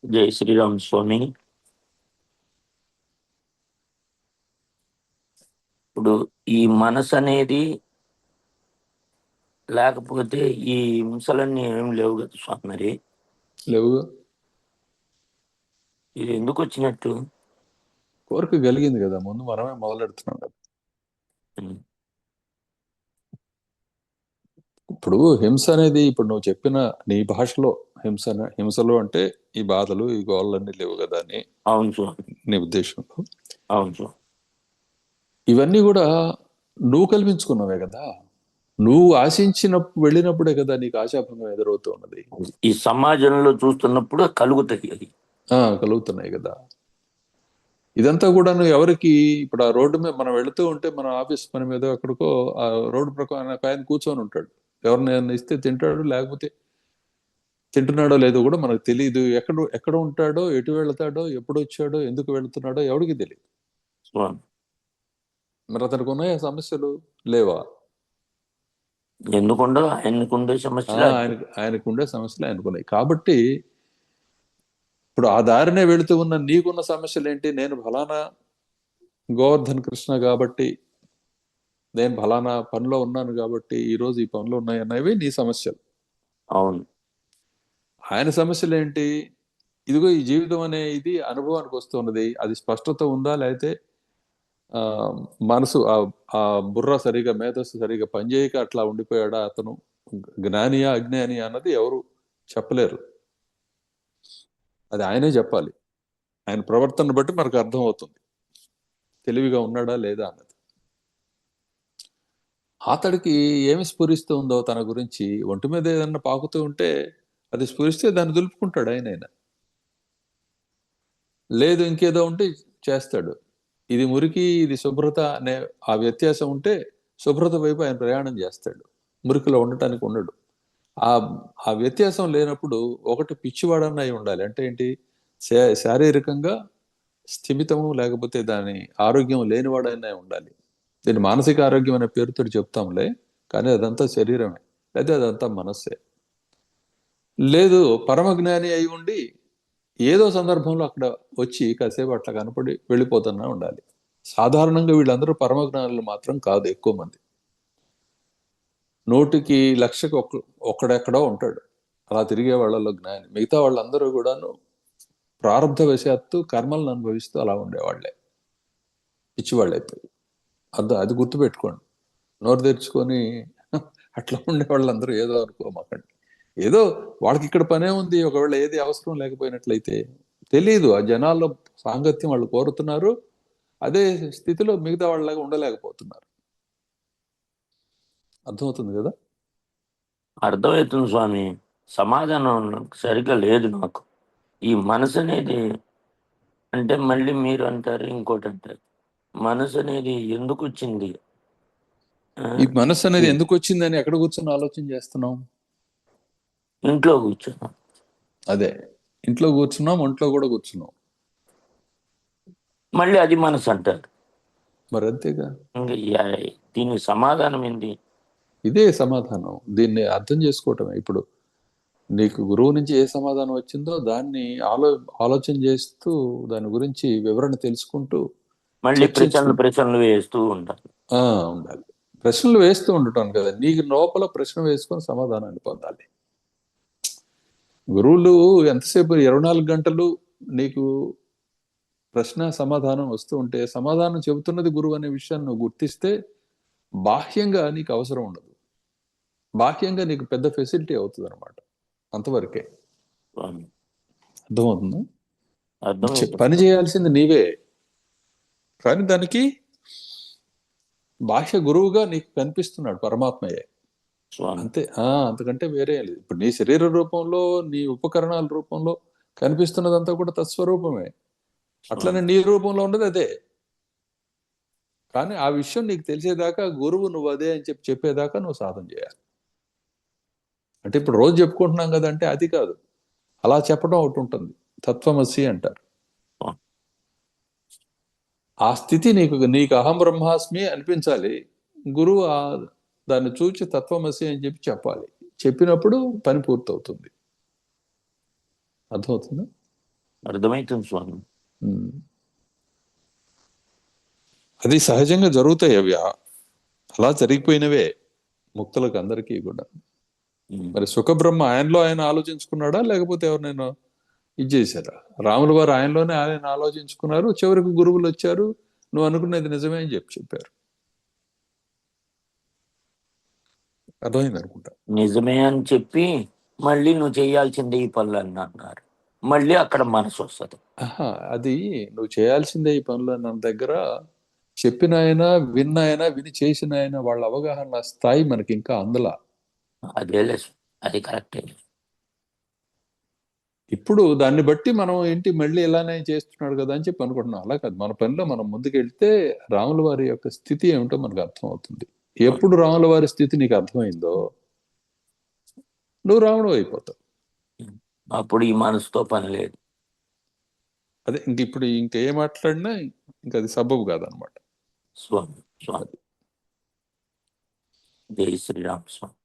జై శ్రీరామ్ స్వామి. ఇప్పుడు ఈ మనసు అనేది లేకపోతే ఈ హింసలన్నీ ఏం లేవు కదా స్వామి. మరి లేవు. ఇది ఎందుకు వచ్చినట్టు? కోరిక కలిగింది కదా, ముందు మనమే మొదలెడుతున్నాం కదా. ఉమ్, ఇప్పుడు హింస అనేది, ఇప్పుడు నువ్వు చెప్పిన నీ భాషలో హింసలు అంటే ఈ బాధలు, ఈ గోళ్ళన్నీ లేవు కదా అని అవును స్వామి. నీ ఉద్దేశంలో. అవును స్వామి. ఇవన్నీ కూడా నువ్వు కల్పించుకున్నవే కదా. నువ్వు ఆశించినప్పుడు వెళ్ళినప్పుడే కదా నీకు ఆశాభంగం ఎదురవుతూ ఉన్నది. ఈ సమాజంలో చూస్తున్నప్పుడు కలుగుతాయి అది. కలుగుతున్నాయి కదా. ఇదంతా కూడా నువ్వు ఎవరికి, ఇప్పుడు ఆ రోడ్డు మీద మనం వెళుతూ ఉంటే, మన ఆఫీస్ పని మీద ఎక్కడికో ఆ రోడ్డు ప్రకారం ఒక ఆయన కూర్చొని ఉంటాడు. ఎవరిని ఇస్తే తింటాడు, లేకపోతే తింటున్నాడో లేదో కూడా మనకు తెలియదు. ఎక్కడ ఎక్కడ ఉంటాడో, ఎటు వెళ్తాడో, ఎప్పుడు వచ్చాడో, ఎందుకు వెళ్తున్నాడో ఎవరికి తెలియదు. స్వామి, మరి అతనికి ఉన్నాయా సమస్యలు? లేవా? ఎందుకుండో ఆయనకుండే సమస్యలు అది. ఆయనకు ఉండే సమస్యలు ఆయనకున్నాయి. కాబట్టి ఇప్పుడు ఆ దారినే వెళుతూ ఉన్న నీకున్న సమస్యలు ఏంటి? నేను ఫలానా గోవర్ధన్ కృష్ణ కాబట్టి, నేను ఫలానా పనిలో ఉన్నాను కాబట్టి ఈరోజు ఈ పనులు ఉన్నాయి అన్నవి నీ సమస్యలు. అవును. ఆయన సమస్యలు ఏంటి? ఇదిగో ఈ జీవితం అనే ఇది అనుభవానికి వస్తున్నది, అది స్పష్టత ఉందా, లేకపోతే ఆ మనసు ఆ బుర్ర సరిగా, మేధస్సు సరిగా పనిచేయక అట్లా ఉండిపోయాడా అతను? జ్ఞానియా అజ్ఞాని అన్నది ఎవరు చెప్పలేరు. అది ఆయనే చెప్పాలి. ఆయన ప్రవర్తన బట్టి మనకు అర్థం అవుతుంది తెలివిగా ఉన్నాడా లేదా అన్నది. అతడికి ఏమి స్ఫురిస్తూ ఉందో తన గురించి, ఒంటి మీద ఏదన్నా పాకుతూ ఉంటే అది స్ఫురిస్తే దాన్ని దులుపుకుంటాడు ఆయన. లేదు ఇంకేదో ఉంటే చేస్తాడు. ఇది మురికి, ఇది శుభ్రత అనే ఆ వ్యత్యాసం ఉంటే శుభ్రత వైపు ఆయన ప్రయాణం చేస్తాడు. మురికిలో ఉండటానికి ఉండడు. ఆ ఆ వ్యత్యాసం లేనప్పుడు ఒకటి పిచ్చివాడన్న అయి ఉండాలి. అంటే ఏంటి? శారీరకంగా స్థిమితము, లేకపోతే దాని ఆరోగ్యం లేనివాడైనా ఉండాలి. దీన్ని మానసిక ఆరోగ్యం అనే పేరుతో చెప్తాంలే, కానీ అదంతా శరీరమే, లేదా అదంతా మనస్సే. లేదు పరమజ్ఞాని అయి ఉండి ఏదో సందర్భంలో అక్కడ వచ్చి కాసేపు అట్లా కనపడి వెళ్ళిపోతున్నా ఉండాలి. సాధారణంగా వీళ్ళందరూ పరమజ్ఞానులు మాత్రం కాదు. ఎక్కువ మంది, 100కి 1,00,000కి ఒక్కడెక్కడో ఉంటాడు అలా తిరిగే వాళ్ళలో జ్ఞాని. మిగతా వాళ్ళందరూ కూడాను ప్రారంధ వశాత్తు కర్మలను అనుభవిస్తూ అలా ఉండేవాళ్లే, పిచ్చివాళ్ళు అయిపోయి. అది గుర్తుపెట్టుకోండి. నోరు తెరుచుకొని అట్లా ఉండే వాళ్ళందరూ ఏదో అనుకోమాకండి. ఏదో వాళ్ళకి ఇక్కడ పనే ఉంది, ఒకవేళ ఏది అవసరం లేకపోయినట్లయితే తెలియదు. ఆ జనాల్లో సాంగత్యం వాళ్ళు కోరుతున్నారు, అదే స్థితిలో మిగతా వాళ్ళలాగా ఉండలేకపోతున్నారు. అర్థమవుతుంది కదా? అర్థమవుతుంది స్వామి. సమాధానం సరిగ్గా లేదు నాకు. ఈ మనసు అనేది అంటే మళ్ళీ మీరు అంటారు, ఇంకోటి అంటారు. మనసు అనేది ఎందుకు వచ్చింది? ఈ మనస్సు అనేది ఈ ఎందుకు వచ్చిందని ఎక్కడ కూర్చొని ఆలోచన చేస్తున్నాం? ఇంట్లో కూర్చున్నాం. అదే, ఇంట్లో కూర్చున్నాం, ఒంట్లో కూడా కూర్చున్నాం. మళ్ళీ అది మనసు అంటారు. మరి అంతేగా. ఇంకా దీనికి సమాధానం ఏంటి? ఇదే సమాధానం. దీన్ని అర్థం చేసుకోవటమే. ఇప్పుడు నీకు గురువు నుంచి ఏ సమాధానం వచ్చిందో దాన్ని ఆలోచన చేస్తూ, దాని గురించి వివరణ తెలుసుకుంటూ మళ్ళీ చర్చించుకుంటూ ప్రశ్నలు వేస్తూ ఉంటారు. ఉండాలి. ప్రశ్నలు వేస్తూ ఉండటం కదా, నీకు లోపల ప్రశ్న వేసుకొని సమాధానాన్ని పొందాలి. గురువులు ఎంతసేపు 24 గంటలు నీకు ప్రశ్న సమాధానం వస్తూ ఉంటే, సమాధానం చెబుతున్నది గురువు అనే విషయాన్ని నువ్వు గుర్తిస్తే బాహ్యంగా నీకు అవసరం ఉండదు. బాహ్యంగా నీకు పెద్ద ఫెసిలిటీ అవుతుంది అనమాట. అంతవరకే. స్వామి, అర్థమవుతుందా? పని అర్థమవుతుంది చేయాల్సింది నీవే, కానీ దానికి బాహ్య గురువుగా నీకు కనిపిస్తున్నాడు పరమాత్మయే. స్వామి. అంతే. అంతకంటే వేరే లేదు. ఇప్పుడు నీ శరీర రూపంలో, నీ ఉపకరణాల రూపంలో కనిపిస్తున్నదంతా కూడా తత్స్వరూపమే. అట్లనే స్వామి, నీ రూపంలో ఉన్నది అదే. కానీ ఆ విషయం నీకు తెలిసేదాకా, గురువు నువ్వు అదే అని చెప్పేదాకా నువ్వు సాధన చేయాలి. అంటే ఇప్పుడు రోజు చెప్పుకుంటున్నాం కదంటే అది కాదు, అలా చెప్పడం ఒకటి ఉంటుంది, తత్వమసి అంటారు. స్వామి. ఆ స్థితి నీకు అహం బ్రహ్మాస్మి అనిపించాలి. గురువు దాన్ని చూచి తత్వమసి అని చెప్పాలి. చెప్పినప్పుడు పని పూర్తవుతుంది. అర్థమవుతుందా? అర్థమవుతుంది స్వామి. ఉమ్. అది సహజంగా జరుగుతాయి అవి అలా జరిగిపోయినవే ముక్తులకు అందరికీ కూడా. ఉమ్. మరి సుఖబ్రహ్మ ఆయనలో ఆయన ఆలోచించుకున్నాడా లేకపోతే ఎవరినైనా ఇది చేశారా? రాముల వారు ఆయనలోనే ఆయన ఆలోచించుకున్నారు, చివరికి గురువులు వచ్చారు, నువ్వు అనుకున్నది నిజమే అని చెప్పారు. అర్థమైంది అనుకుంటా. నిజమే అని చెప్పి మళ్ళీ నువ్వు చేయాల్సిందే ఈ పనులు అని అన్నారు. మళ్ళీ అక్కడ మనసు వస్తుంది. ఆహా, అది నువ్వు చేయాల్సిందే ఈ పనులు నా దగ్గర చెప్పిన ఆయన, విన్న ఆయన, విని చేసిన ఆయన వాళ్ళ అవగాహన స్థాయి మనకి ఇంకా అందలా. అదేలే, అది కరెక్టే. ఇప్పుడు దాన్ని బట్టి మనం ఏంటి మళ్ళీ ఇలానే చేస్తున్నాడు కదా అని చెప్పి అనుకుంటున్నాం. అలా కాదు, మన పనిలో మనం ముందుకెళ్తే రాముల వారి యొక్క స్థితి ఏమిటో మనకు అర్థం అవుతుంది. ఎప్పుడు రాముల వారి స్థితి నీకు అర్థమైందో నువ్వు రాముడు అయిపోతావు. అప్పుడు ఈ మనసుతో పని లేదు. అదే ఇప్పుడు ఇంకే మాట్లాడినా ఇంకా అది సబబు కాదనమాట. స్వామి, స్వామి. జై శ్రీరామ్ స్వామి.